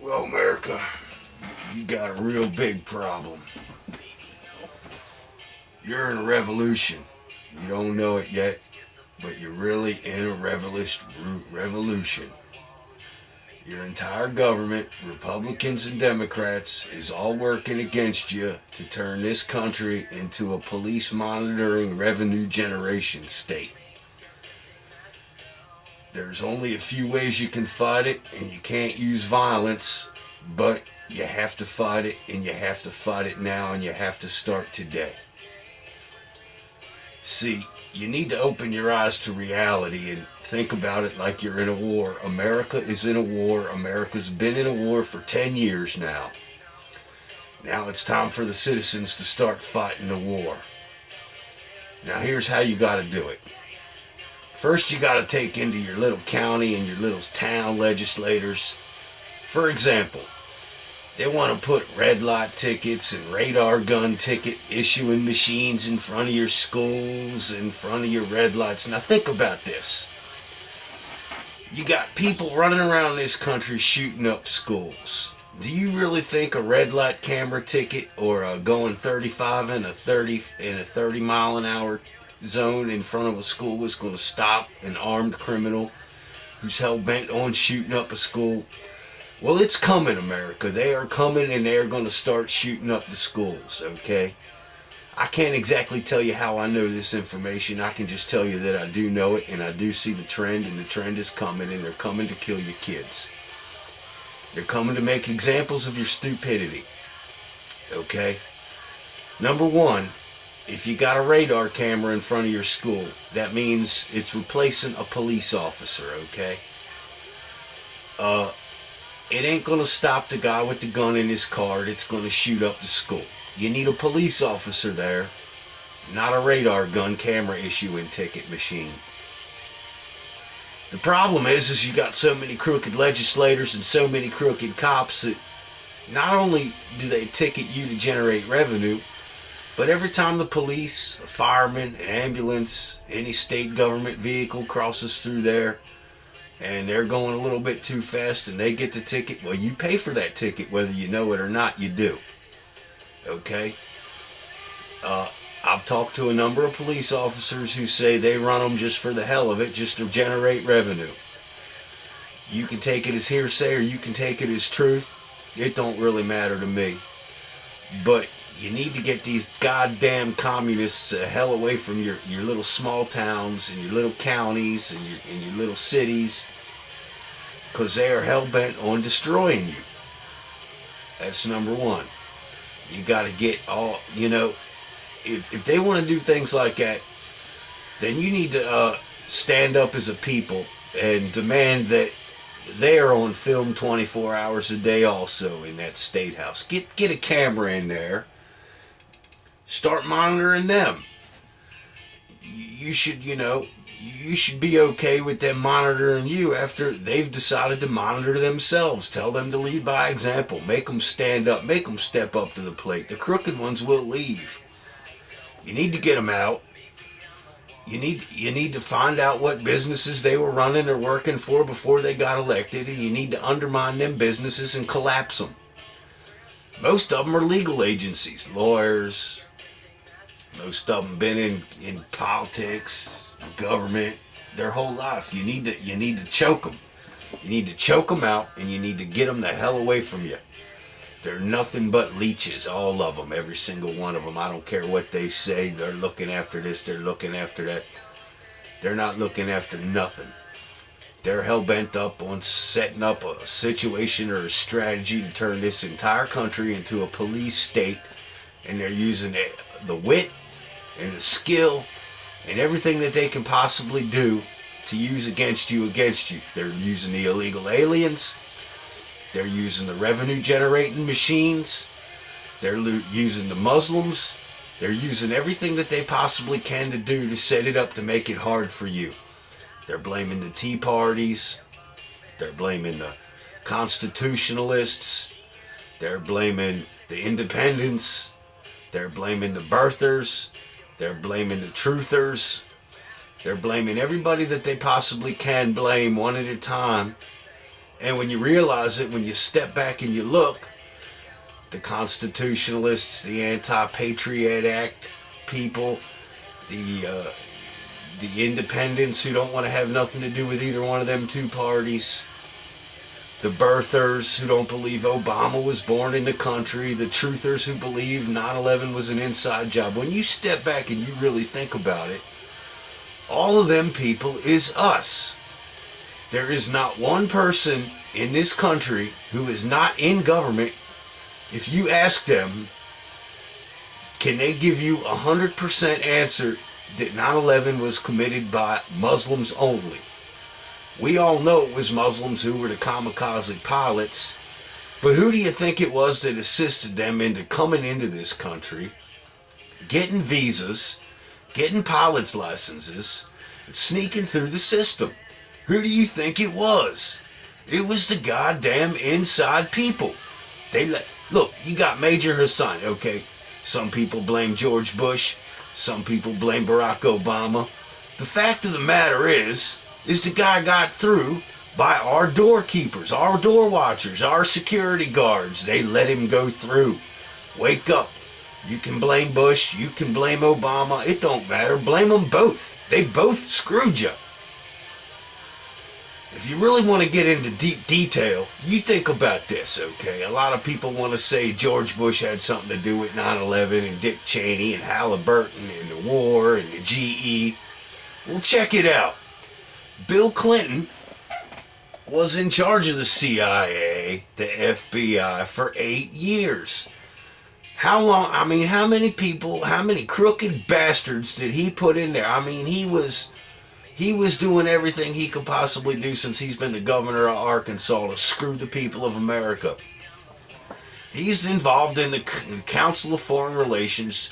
Well, America, you got a real big problem. You're in a revolution. You don't know it yet, but you're really in a revolution. Your entire government, Republicans and Democrats, is all working against you to turn this country into a police monitoring revenue generation state. There's only a few ways you can fight it, and you can't use violence, but you have to fight it, and you have to fight it now, and you have to start today. See, you need to open your eyes to reality and think about it like you're in a war. America is in a war. America's been in a war for 10 years now. Now it's time for the citizens to start fighting the war. Now here's how you got to do it. First, you got to take into your little county and your little town legislators. For example, they want to put red light tickets and radar gun ticket issuing machines in front of your schools, in front of your red lights. Now think about this. You got people running around this country shooting up schools. Do you really think a red light camera ticket or going 35 in a 30 mile an hour zone in front of a school is going to stop an armed criminal who's hell bent on shooting up a school? Well, it's coming, America. They are coming, and they are going to start shooting up the schools, okay? I can't exactly tell you how I know this information. I can just tell you that I do know it, and I do see the trend, and the trend is coming, and they're coming to kill your kids. They're coming to make examples of your stupidity, okay? Number one, if you got a radar camera in front of your school, that means it's replacing a police officer, okay? It ain't gonna stop the guy with the gun in his car that's gonna shoot up the school. You need a police officer there, not a radar gun camera issuing ticket machine. The problem is you got so many crooked legislators and so many crooked cops that not only do they ticket you to generate revenue, but every time the police, a fireman, an ambulance, any state government vehicle crosses through there, and they're going a little bit too fast and they get the ticket, well, you pay for that ticket whether you know it or not, you do. Okay? I've talked to a number of police officers who say they run them just for the hell of it, just to generate revenue. You can take it as hearsay or you can take it as truth. It don't really matter to me. But you need to get these goddamn communists the hell away from your little small towns and your little counties and your little cities, because they are hell-bent on destroying you. That's number one. You got to get all, if they want to do things like that, then you need to stand up as a people and demand that they are on film 24 hours a day also in that state house. Get a camera in there. Start monitoring them. You should be okay with them monitoring you after they've decided to monitor themselves. Tell them to lead by example. Make them stand up. Make them step up to the plate. The crooked ones will leave. You need to get them out. You need to find out what businesses they were running or working for before they got elected, and you need to undermine them businesses and collapse them. Most of them are legal agencies, lawyers. Most of them been in politics, government, their whole life. You need to choke them. You need to choke them out, and you need to get them the hell away from you. They're nothing but leeches, all of them, every single one of them. I don't care what they say. They're looking after this, they're looking after that. They're not looking after nothing. They're hell-bent up on setting up a situation or a strategy to turn this entire country into a police state, and they're using the wit and the skill and everything that they can possibly do to use against you. They're using the illegal aliens. They're using the revenue generating machines. They're using the Muslims. They're using everything that they possibly can to do to set it up to make it hard for you. They're blaming the Tea Parties. They're blaming the Constitutionalists. They're blaming the Independents. They're blaming the birthers. They're blaming the truthers. They're blaming everybody that they possibly can blame one at a time. And when you realize it, when you step back and you look, the constitutionalists, the anti-patriot act people, the independents who don't want to have nothing to do with either one of them two parties, the birthers who don't believe Obama was born in the country, the truthers who believe 9/11 was an inside job. When you step back and you really think about it, all of them people is us. There is not one person in this country who is not in government. If you ask them, can they give you 100% answer that 9/11 was committed by Muslims only? We all know it was Muslims who were the kamikaze pilots, but who do you think it was that assisted them into coming into this country, getting visas, getting pilot's licenses, and sneaking through the system? Who do you think it was? It was the goddamn inside people. Look, you got Major Hassan, okay? Some people blame George Bush, some people blame Barack Obama. The fact of the matter is the guy got through by our doorkeepers, our door watchers, our security guards. They let him go through. Wake up. You can blame Bush, you can blame Obama. It don't matter. Blame them both. They both screwed you. If you really want to get into deep detail, you think about this, okay? A lot of people want to say George Bush had something to do with 9/11 and Dick Cheney and Halliburton and the war and the GE. Well, check it out. Bill Clinton was in charge of the CIA, the FBI, for 8 years. How long, I mean, how many people, how many crooked bastards did he put in there? I mean, he was doing everything he could possibly do since he's been the governor of Arkansas to screw the people of America. He's involved in the Council of Foreign Relations,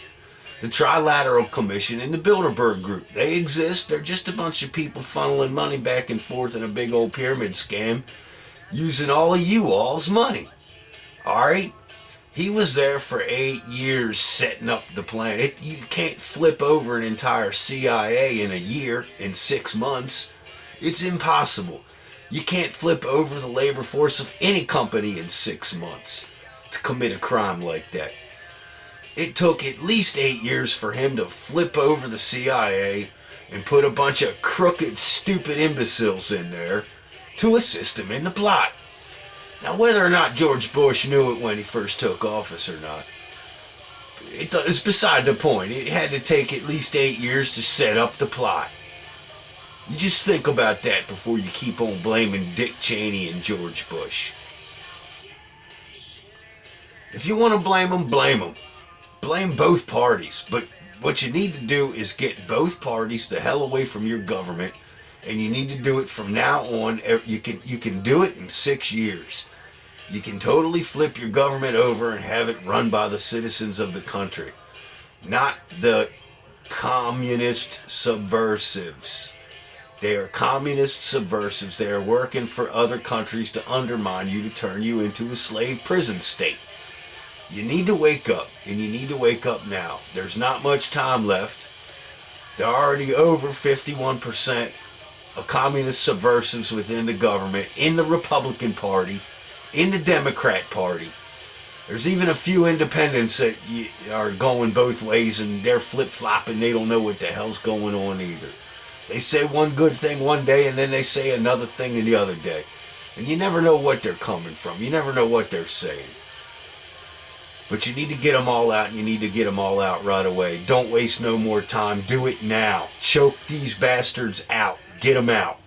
the Trilateral Commission, and the Bilderberg Group. They exist. They're just a bunch of people funneling money back and forth in a big old pyramid scam using all of you all's money. Alright? He was there for 8 years setting up the plan. You can't flip over an entire CIA in a year, in 6 months. It's impossible. You can't flip over the labor force of any company in 6 months to commit a crime like that. It took at least 8 years for him to flip over the CIA and put a bunch of crooked, stupid imbeciles in there to assist him in the plot. Now, whether or not George Bush knew it when he first took office or not, it's beside the point. It had to take at least 8 years to set up the plot. You just think about that before you keep on blaming Dick Cheney and George Bush. If you want to blame them, blame them. Blame both parties. But what you need to do is get both parties the hell away from your government, and you need to do it from now on. You can do it in 6 years. You can totally flip your government over and have it run by the citizens of the country, not the communist subversives. They are communist subversives. They are working for other countries to undermine you, to turn you into a slave prison state. You need to wake up, and you need to wake up now. There's not much time left. There are already over 51% of communist subversives within the government, in the Republican Party, in the Democrat Party. There's even a few independents that are going both ways, and they're flip-flopping. They don't know what the hell's going on either. They say one good thing one day, and then they say another thing the other day. And you never know what they're coming from. You never know what they're saying. But you need to get them all out, and you need to get them all out right away. Don't waste no more time. Do it now. Choke these bastards out. Get them out.